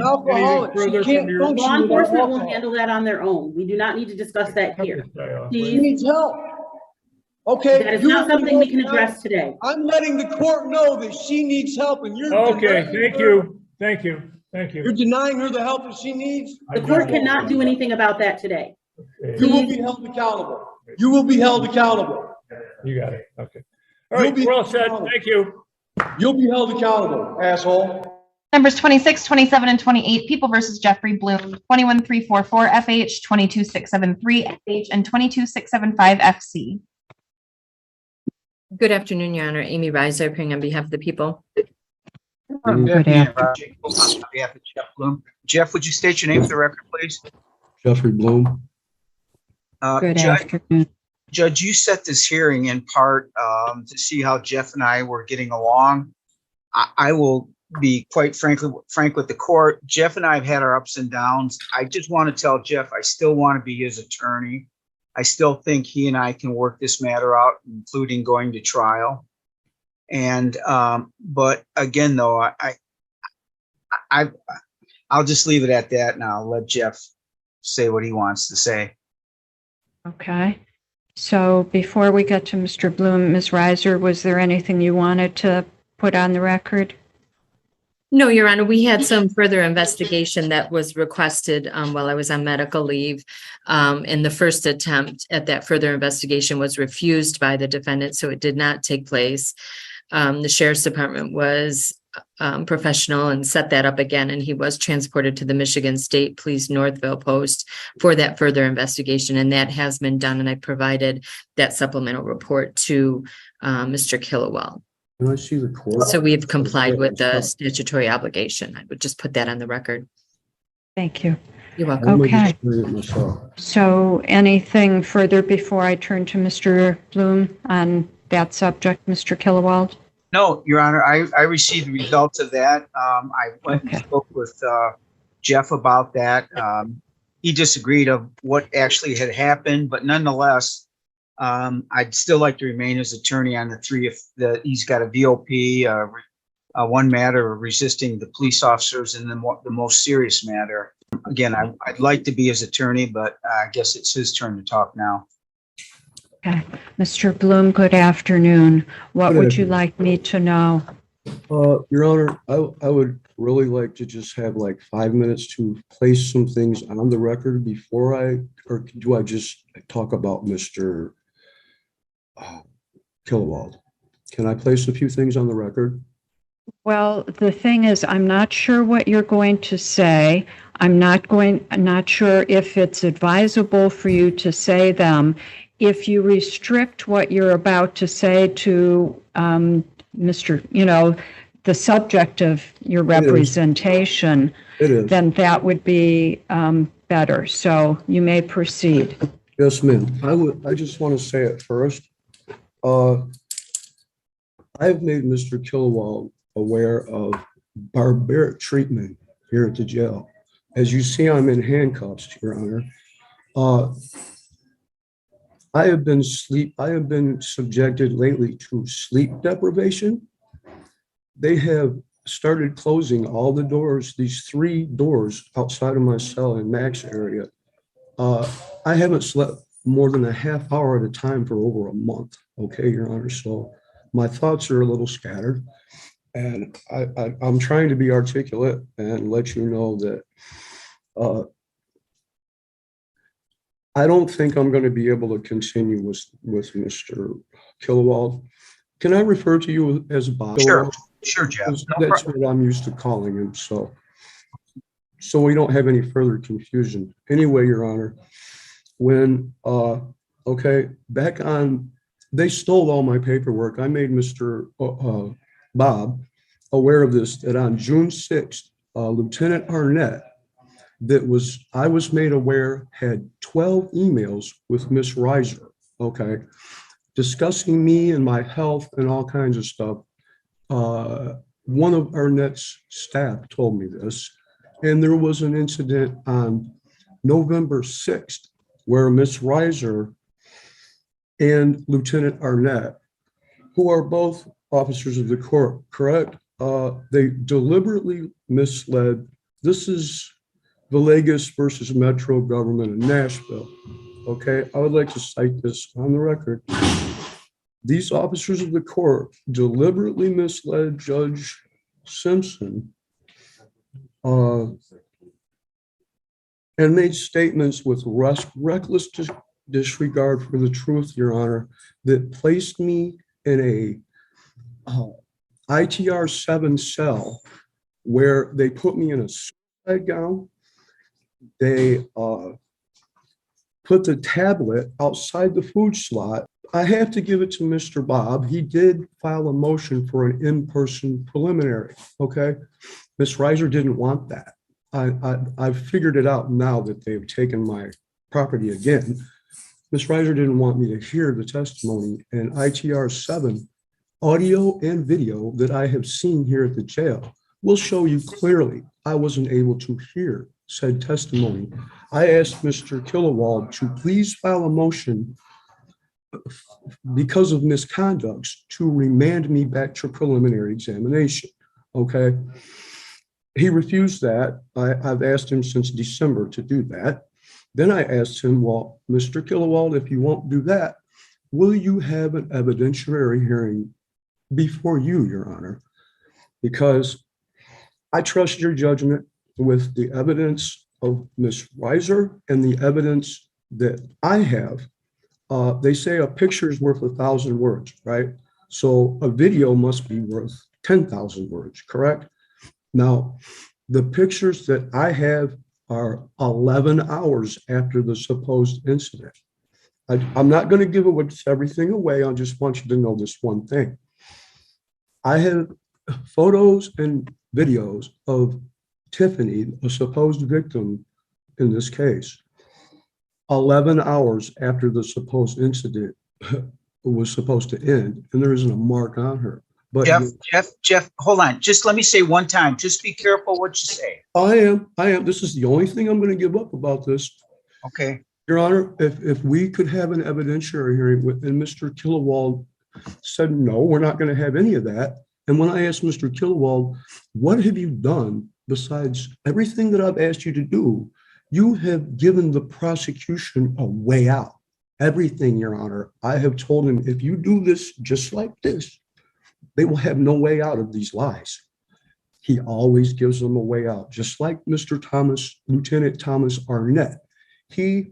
alcoholic. further She can't from your- function Law without enforcement will alcohol. handle that on their own. We do not need to discuss that here. She Please, needs help. Okay. that is you not will be something we can held address today. I'm letting the court know that she needs help and you're Okay, denying thank her- you. Thank you. Thank You're you. denying her the help that she needs. The court cannot do anything about that today. You will be held accountable. You will be held accountable. You got it. Okay. All You'll right, be well said. accountable. Thank you. You'll be held accountable, asshole. Numbers 26, 27, and 28, People versus Jeffrey Bloom, 21344 FH, 22673 FH, and 22675 FC. Good afternoon, Your Honor. Amy Reiser, appearing on behalf of the people. Good afternoon. On behalf of Jeff Bloom. Jeff, would you state your name for the record, please? Jeffrey Bloom. Good Judge, afternoon. Judge, you set this hearing in part to see how Jeff and I were getting along. I will be quite frank with the court. Jeff and I have had our ups and downs. I just want to tell Jeff I still want to be his attorney. I still think he and I can work this matter out, including going to trial. And but again, though, I'll just leave it at that, and I'll let Jeff say what he wants to say. Okay. So before we get to Mr. Bloom, Ms. Reiser, was there anything you wanted to put on the record? No, Your Honor, we had some further investigation that was requested while I was on medical leave. And the first attempt at that further investigation was refused by the defendant, so it did not take place. The Sheriff's Department was professional and set that up again, and he was transported to the Michigan State Police Northville Post for that further investigation, and that has been done, and I provided that supplemental report to Mr. Killowell. Can I see the court? So we have complied with the statutory obligation. I would just put that on the record. Thank you. You're welcome. I'm Okay. gonna just read it myself. So anything further before I turn to Mr. Bloom on that subject, Mr. Killowald? No, Your Honor, I received the results of that. I went and spoke with Jeff about that. He disagreed of what actually had happened, but nonetheless, I'd still like to remain his attorney on the three. If he's got a VOP, one matter of resisting the police officers, and then the most serious matter. Again, I'd like to be his attorney, but I guess it's his turn to talk now. Okay. Mr. Bloom, good afternoon. What Good would you afternoon. like me to know? Your Honor, I would really like to just have like 5 minutes to place some things on the record before or do I just talk about Mr. Killowald? Can I place a few things on the record? Well, the thing is, I'm not sure what you're going to say. I'm not sure if it's advisable for you to say them. If you restrict what you're about to say to the subject of your representation, It is. then that would be better. So you may proceed. Yes, ma'am. I just want to say it first. I've made Mr. Killowald aware of barbaric treatment here at the jail. As you see, I'm in handcuffs, Your Honor. I have been subjected lately to sleep deprivation. They have started closing all the doors, these 3 doors outside of my cell in Max area. I haven't slept more than a half hour at a time for over a month. Okay, Your Honor. So my thoughts are a little scattered, and I'm trying to be articulate and let you know that I don't think I'm going to be able to continue with Mr. Killowald. Can I refer to you as Bob? Sure, Jeff. That's what I'm used to calling him. So we don't have any further confusion. Anyway, Your Honor, when back on, they stole all my paperwork. I made Mr. Bob aware of this, that on June 6th, Lieutenant Arnett, I was made aware, had 12 emails with Miss Reiser, discussing me and my health and all kinds of stuff. One of Arnett's staff told me this, and there was an incident on November 6th where Miss Reiser and Lieutenant Arnett, who are both officers of the court, correct? They deliberately misled This is Villegas versus Metro Government of Nashville. Okay, I would like to cite this on the record. These officers of the court deliberately misled Judge Simpson and made statements with reckless disregard for the truth, Your Honor, that placed me in a ITR 7 cell where they put me in a suicide gown. They put the tablet outside the food slot. I have to give it to Mr. Bob. He did file a motion for an in-person preliminary, okay? Ms. Reiser didn't want that. I've figured it out now that they've taken my property again. Ms. Reiser didn't want me to hear the testimony, and ITR 7, audio and video that I have seen here at the jail will show you clearly I wasn't able to hear said testimony. I asked Mr. Killewald to please file a motion because of misconducts to remand me back to preliminary examination, okay? He refused that. I've asked him since December to do that. Then I asked him, well, Mr. Killewald, if you won't do that, will you have an evidentiary hearing before you, Your Honor? Because I trust your judgment with the evidence of Ms. Reiser and the evidence that I have. They say a picture is worth 1,000 words, right? So a video must be worth 10,000 words, correct? Now, the pictures that I have are 11 hours after the supposed incident. I'm not going to give everything away. I just want you to know this one thing. I have photos and videos of Tiffany, a supposed victim in this case, 11 hours after the supposed incident was supposed to end, and there isn't a mark on her. But Jeff, hold on. Just let me say one time. Just be careful what you say. I am. This is the only thing I'm going to give up about this. Okay. Your Honor, if we could have an evidentiary hearing and Mr. Killewald said, no, we're not going to have any of that. And when I asked Mr. Killewald, what have you done besides everything that I've asked you to do? You have given the prosecution a way out. Everything, Your Honor. I have told him, if you do this just like this, they will have no way out of these lies. He always gives them a way out, just like Mr. Thomas, Lieutenant Thomas Arnett. He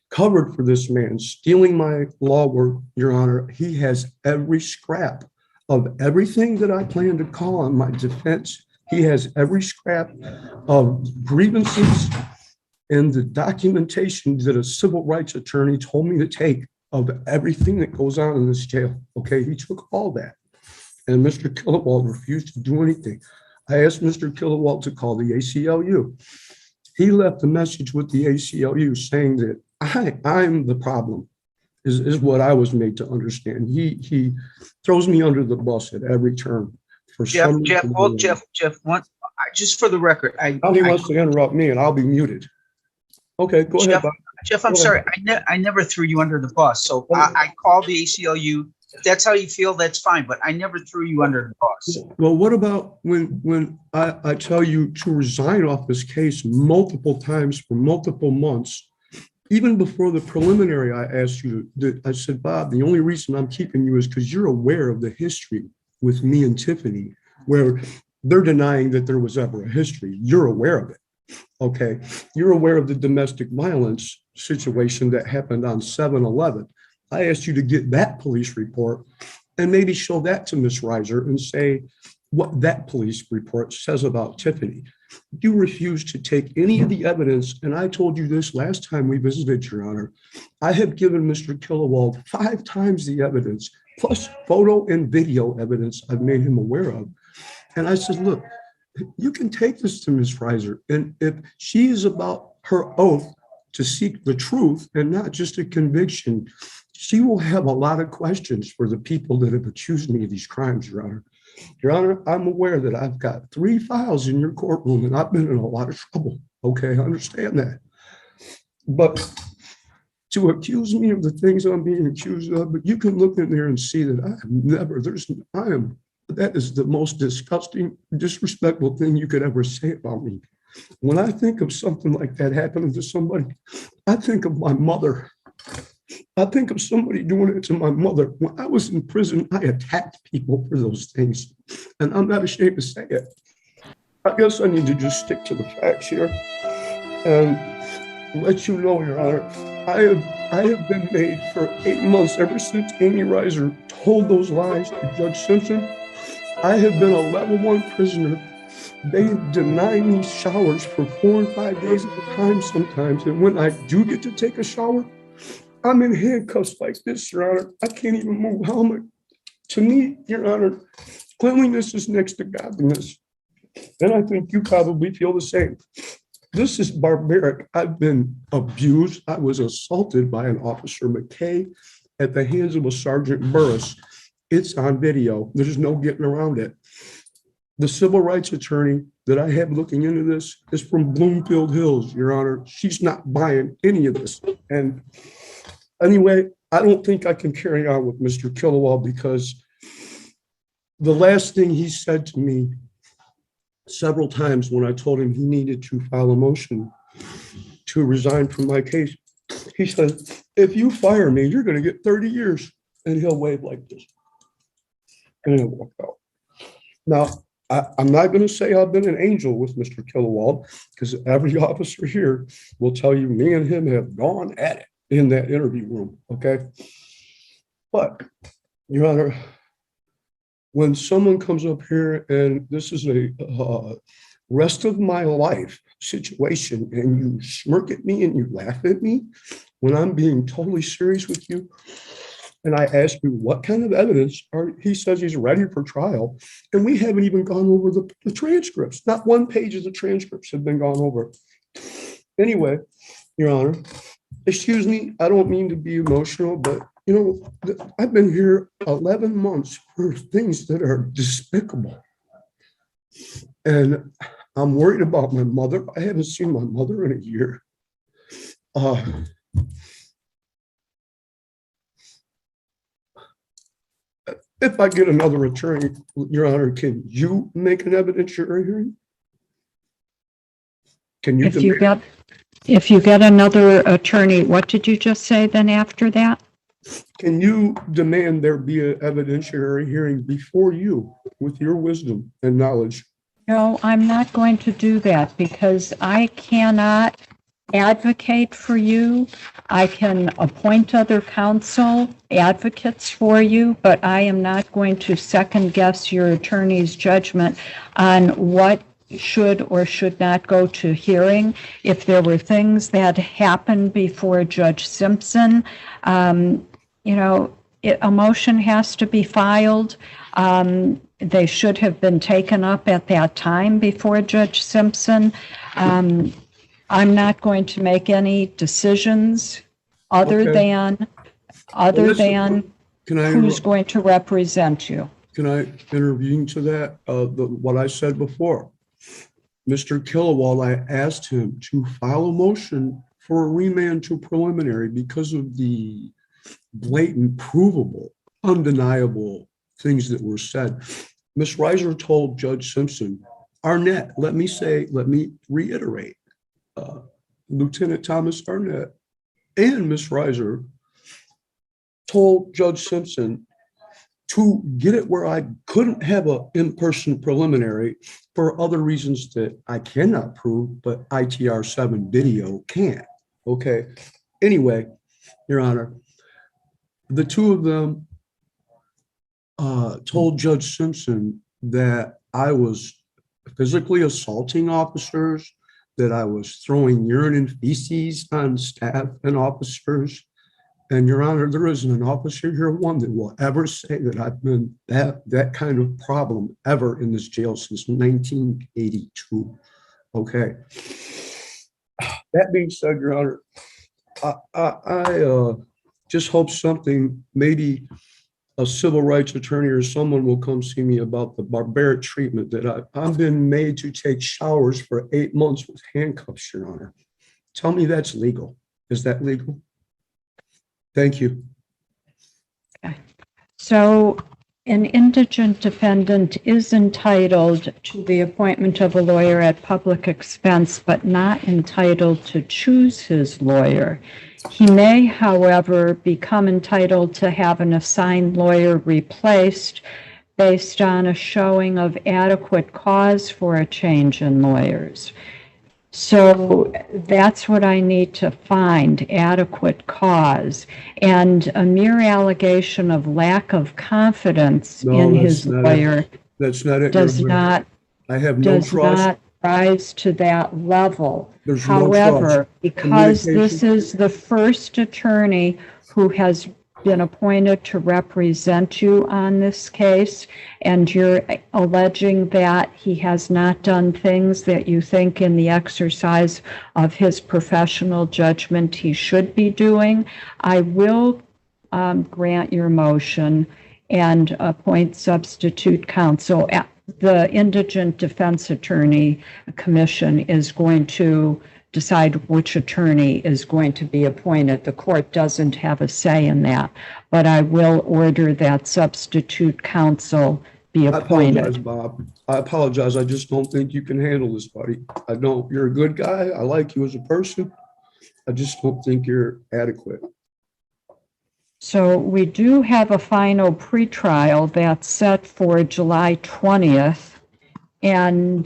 covered for this man stealing my law work, Your Honor. He has every scrap of everything that I plan to call on my defense. He has every scrap of grievances and the documentation that a civil rights attorney told me to take of everything that goes on in this jail. Okay, he took all that. And Mr. Killewald refused to do anything. I asked Mr. Killewald to call the ACLU. He left a message with the ACLU saying that I'm the problem, is what I was made to understand. He throws me under the bus at every turn. Jeff, just for the record, Now he wants to interrupt me and I'll be muted. Okay, go ahead, Bob. Jeff, I'm sorry. I never threw you under the bus. So I called the ACLU. If that's how you feel, that's fine. But I never threw you under the bus. Well, what about when I tell you to resign off this case multiple times for multiple months? Even before the preliminary, I asked you, I said, Bob, the only reason I'm keeping you is because you're aware of the history with me and Tiffany, where they're denying that there was ever a history. You're aware of it. Okay. You're aware of the domestic violence situation that happened on 7/11. I asked you to get that police report and maybe show that to Ms. Reiser and say what that police report says about Tiffany. You refused to take any of the evidence. And I told you this last time we visited, Your Honor. I have given Mr. Killewald 5 times the evidence, plus photo and video evidence I've made him aware of. And I said, look, you can take this to Ms. Reiser. And if she is about her oath to seek the truth and not just a conviction, she will have a lot of questions for the people that have accused me of these crimes, Your Honor. Your Honor, I'm aware that I've got 3 files in your courtroom and I've been in a lot of trouble. Okay, I understand that. But to accuse me of the things I'm being accused of, but you can look in there and see that I am That is the most disgusting, disrespectful thing you could ever say about me. When I think of something like that happening to somebody, I think of my mother. I think of somebody doing it to my mother. When I was in prison, I attacked people for those things, and I'm not ashamed to say it. I guess I need to just stick to the facts here and let you know, Your Honor, I have been made for 8 months ever since Amy Reiser told those lies to Judge Simpson. I have been a level 1 prisoner. They deny me showers for 4 and 5 days at a time sometimes. And when I do get to take a shower, I'm in handcuffs like this, Your Honor. I can't even move. How am I? To me, Your Honor, cleanliness is next to godliness. And I think you probably feel the same. This is barbaric. I've been abused. I was assaulted by an Officer McKay at the hands of a Sergeant Burris. It's on video. There's no getting around it. The civil rights attorney that I have looking into this is from Bloomfield Hills, Your Honor. She's not buying any of this. And anyway, I don't think I can carry on with Mr. Killawall because the last thing he said to me several times when I told him he needed to file a motion to resign from my case, he said, if you fire me, you're going to get 30 years. And he'll wave like this. And he'll walk out. Now, I'm not going to say I've been an angel with Mr. Killawall because every officer here will tell you me and him have gone at it in that interview room, okay? But, Your Honor, when someone comes up here and this is a rest of my life situation and you smirk at me and you laugh at me when I'm being totally serious with you, and I ask you what kind of evidence he says he's ready for trial, and we haven't even gone over the transcripts. Not one page of the transcripts have been gone over. Anyway, Your Honor, excuse me, I don't mean to be emotional, but you know, I've been here 11 months for things that are despicable. And I'm worried about my mother. I haven't seen my mother in a year. If I get another attorney, Your Honor, can you make an evidentiary hearing? Can you? If you get another attorney, what did you just say then after that? Can you demand there be an evidentiary hearing before you with your wisdom and knowledge? No, I'm not going to do that because I cannot advocate for you. I can appoint other counsel advocates for you, but I am not going to second guess your attorney's judgment on what should or should not go to hearing. If there were things that happened before Judge Simpson, you know, a motion has to be filed. They should have been taken up at that time before Judge Simpson. I'm not going to make any decisions other than who's going to represent you. Can I intervene to that? What I said before. Mr. Killawall, I asked him to file a motion for a remand to preliminary because of the blatant, provable, undeniable things that were said. Ms. Reiser told Judge Simpson, Arnett, let me reiterate, Lieutenant Thomas Arnett and Ms. Reiser told Judge Simpson to get it where I couldn't have an in-person preliminary for other reasons that I cannot prove, but ITR 7 video can. Okay. Anyway, Your Honor, the two of them told Judge Simpson that I was physically assaulting officers, that I was throwing urine and feces on staff and officers. And Your Honor, there isn't an officer here, one that will ever say that I've been that kind of problem ever in this jail since 1982. Okay. That being said, Your Honor, I just hope something, maybe a civil rights attorney or someone will come see me about the barbaric treatment that I've been made to take showers for 8 months with handcuffs, Your Honor. Tell me that's legal. Is that legal? Thank you. Okay. So An indigent defendant is entitled to the appointment of a lawyer at public expense, but not entitled to choose his lawyer. He may, however, become entitled to have an assigned lawyer replaced based on a showing of adequate cause for a change in lawyers. So that's what I need to find, adequate cause. And a mere allegation of lack of confidence No, in that's his not it. lawyer That's not it. does Your Honor. not, I have no does trust. not rise to that level. There's no trust. However, because this Communication. is the first attorney who has been appointed to represent you on this case, and you're alleging that he has not done things that you think in the exercise of his professional judgment he should be doing, I will grant your motion and appoint substitute counsel. The Indigent Defense Attorney Commission is going to decide which attorney is going to be appointed. The court doesn't have a say in that, but I will order that substitute counsel be I apologize, appointed. Bob. I apologize. I just don't think you can handle this, buddy. I don't. You're a good guy. I like you as a person. I just don't think you're adequate. So we do have a final pretrial that's set for July 20th. And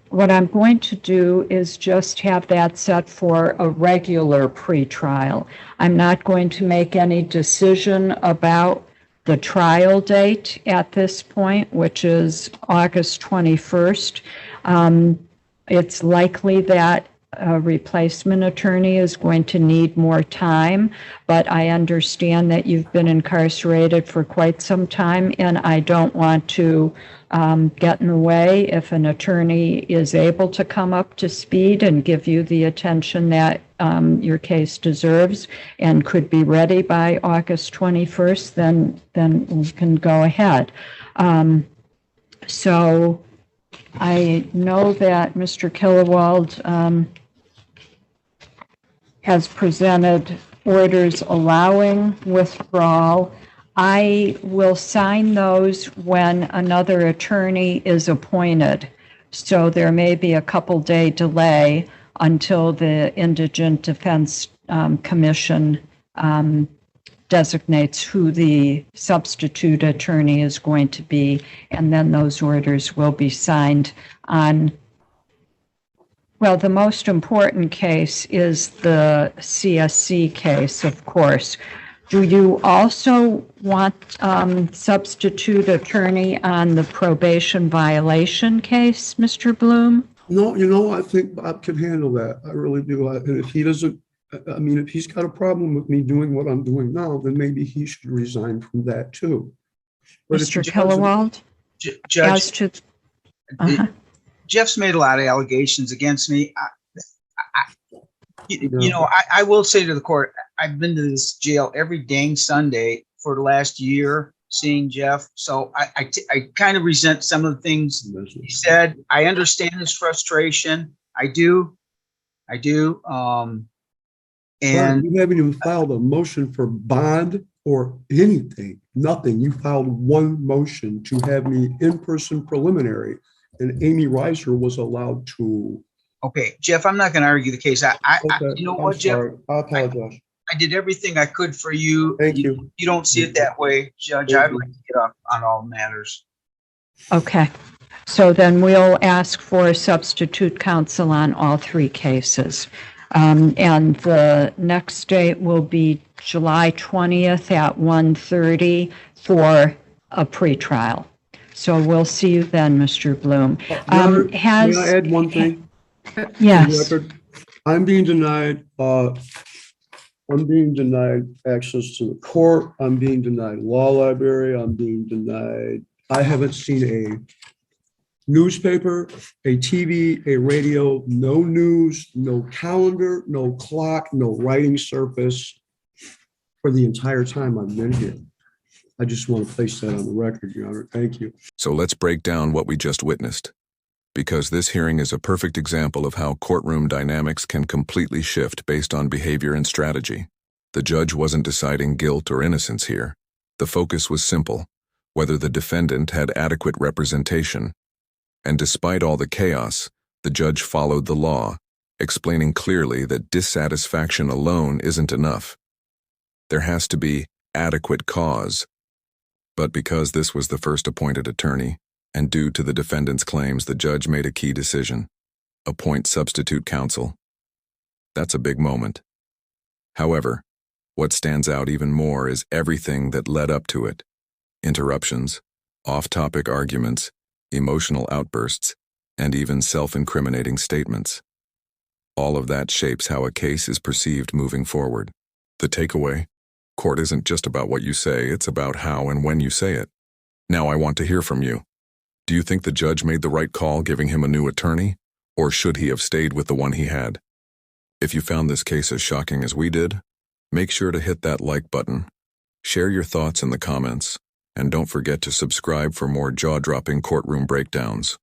what I'm going to do is just have that set for a regular pretrial. I'm not going to make any decision about the trial date at this point, which is August 21st. It's likely that a replacement attorney is going to need more time, but I understand that you've been incarcerated for quite some time, and I don't want to get in the way if an attorney is able to come up to speed and give you the attention that your case deserves and could be ready by August 21st, then we can go ahead. So I know that Mr. Killewald has presented orders allowing withdrawal. I will sign those when another attorney is appointed. So there may be a couple-day delay until the Indigent Defense Commission designates who the substitute attorney is going to be, and then those orders will be signed on. Well, the most important case is the CSC case, of course. Do you also want substitute attorney on the probation violation case, Mr. Bloom? No, I think Bob can handle that. I really do. And if he doesn't, I mean, if he's got a problem with me doing what I'm doing now, then maybe he should resign from that too. But if Mr. he doesn't- Killewald? As Judge, to, Jeff's made a lot of allegations against me. I will say to the court, I've been to this jail every dang Sunday for the last year seeing Jeff. So I kind of resent some of the things he said. I understand his frustration. I do. And you haven't even filed a motion for bond or anything, nothing. You filed one motion to have me in-person preliminary, and Amy Reiser was allowed to. okay, Jeff, I'm not going to argue the case. You know I'm what, Jeff? sorry. I apologize. I did everything I could for you. Thank you. You don't see it that way, Judge. I'd like to get up on all matters. okay. So then we'll ask for substitute counsel on all three cases. And the next date will be July 20th at 1:30 for a pretrial. So we'll see you then, Mr. Bloom. May I add one thing? Yes. I'm being denied access to the court. I'm being denied law library. I'm being denied. I haven't seen a newspaper, a TV, a radio, no news, no calendar, no clock, no writing surface for the entire time I've been here. I just want to place that on the record, Your Honor. Thank you. So let's break down what we just witnessed, because this hearing is a perfect example of how courtroom dynamics can completely shift based on behavior and strategy. The judge wasn't deciding guilt or innocence here. The focus was simple. whether the defendant had adequate representation. And despite all the chaos, the judge followed the law, explaining clearly that dissatisfaction alone isn't enough. There has to be adequate cause. But because this was the first appointed attorney, and due to the defendant's claims, the judge made a key decision: appoint substitute counsel. That's a big moment. However, what stands out even more is everything that led up to it: interruptions, off-topic arguments, emotional outbursts, and even self-incriminating statements. All of that shapes how a case is perceived moving forward. The takeaway: court isn't just about what you say, it's about how and when you say it. Now I want to hear from you. Do you think the judge made the right call giving him a new attorney, or should he have stayed with the one he had? If you found this case as shocking as we did, make sure to hit that like button, share your thoughts in the comments, and don't forget to subscribe for more jaw-dropping courtroom breakdowns.